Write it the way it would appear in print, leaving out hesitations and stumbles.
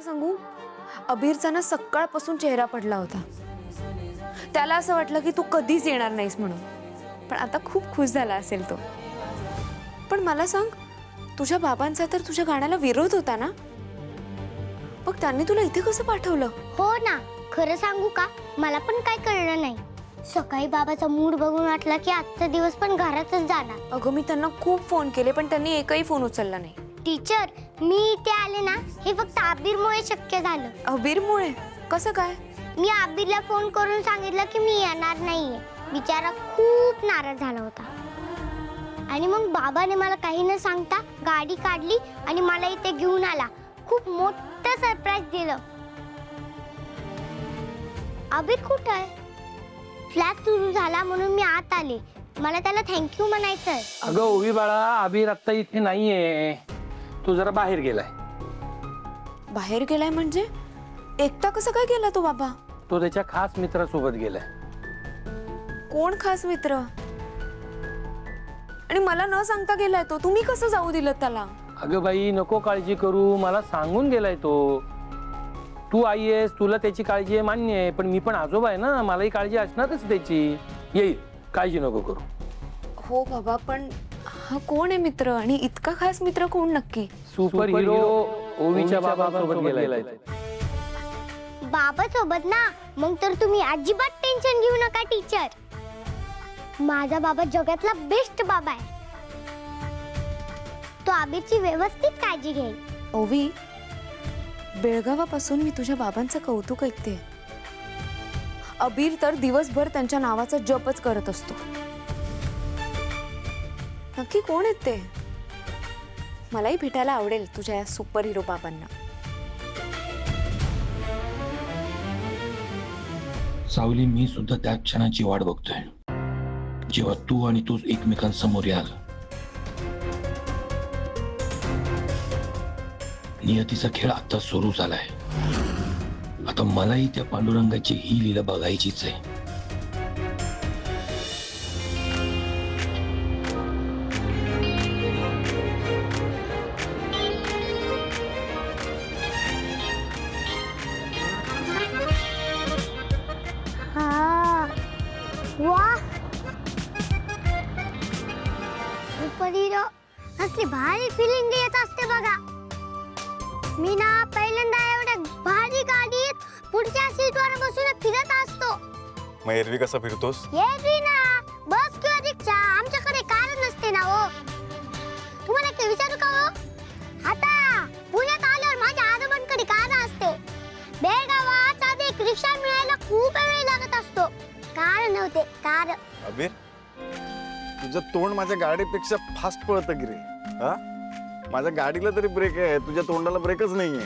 तुला सांगू, अबीरचा ना सकाळपासून चेहरा पडला होता. त्याला असं वाटलं की तू कधीच येणार नाहीस म्हणून. पण आता खूप खुश झाला असेल तो. पण मला सांग, तुझ्या बाबांचा तर तुझ्या गाण्याला विरोध होता ना? मग त्यांनी तुला इथे कसं पाठवलं? हो ना, खरं सांगू का, मला पण काय कळलं नाही. सकाळी बाबाचा मूड बघून वाटला की आजचा दिवस पण घरातच जाणार. अगं मी त्यांना खूप फोन केले पण त्यांनी एकही फोन उचलला नाही. टीचर, मी इथे आले ना, हे फक्त आबिरमुळे शक्य झालं. अबीरमुळे? कसं काय? मी आबिरला फोन करून सांगितलं की मी येणार नाहीये. बिचारा खूप नाराज झाला होता. आणि मग बाबाने मला काही न सांगता गाडी काढली आणि मला इथे घेऊन आला. खूप मोठं सरप्राईज दिलं. आबिर कुठं आहे? फ्लॅश सुरू झाला म्हणून मी आत आले. मला त्याला थँक्यू म्हणायचंय. अगं ओवी बाळा, आबिर आता इथे नाहीये, तो जरा बाहेर गेलाय. बाहेर गेलाय म्हणजे? एकटा कसं काय गेला तो बाबा? तो त्याच्या खास मित्रासोबत गेलाय. कोण खास मित्र? आणि मला न सांगता गेलाय तो. तुम्ही कसं जाऊ दिलं त्याला? अगं बाई, नको काळजी करू, मला सांगून गेलाय तो. तू आई आहेस, तुला त्याची काळजी आहे मान्य आहे, पण मी पण आजोबा आहे ना, मलाही काळजी असणारच त्याची. येईल, काळजी नको करू. हो बाबा, पण हा कोण आहे मित्र? आणि इतका खास मित्र कोण नक्की? सुपर हिरो ओवीच्या बाबांसोबत गेलाय. बाबा सोबत ना? मग तर तुम्ही अजिबात टेन्शन घेऊ नका टीचर. माझा बाबा जगातला बेस्ट बाबा आहे. तो आबिरची व्यवस्थित काळजी घेईल. ओवी, बेळगावापासून मी तुझ्या बाबांचं कौतुक ऐकते. अबीर तर दिवसभर त्यांच्या नावाचा जपच करत असतो. नक्की कोण आहेत ते? मलाही भेटायला आवडेल तुझ्या या सुपर हिरो बाबांना. सावली, मी सुद्धा त्या क्षणाची वाट बघतोय जेव्हा तू आणि तू एकमेकांसमोर याल. नियतीचा खेळ आता सुरू झालाय. आता मलाही त्या पांडुरंगाची ही लीला बघायचीच आहे. हा, वा, सुपर हिरो असली भारी फिलिंग येत असते बघा. मी ना पहिल्यांदा एवढ्या भारी गाडीत पुढच्या सीटवर बसून फिरत असतो. मग एरवी कसा फिरतोस? एरवी ना बस किंवा रिक्षा, आमच्याकडे कार नसते ना हो. तुम्हाला काही विचारू का हो? आता पुण्यात आल्यावर माझ्या आजोबांकडे कार असते. बेळगावात आधी एक रिक्षा मिळायला खूप वेळ लागत असतो. कार नव्हते, कार. अबीर, तुझं तोंड माझ्या गाडीपेक्षा फास्ट पळतं की रे. हा, माझ्या गाडीला तरी ब्रेक आहे, तुझ्या तोंडाला ब्रेकच नाहीये.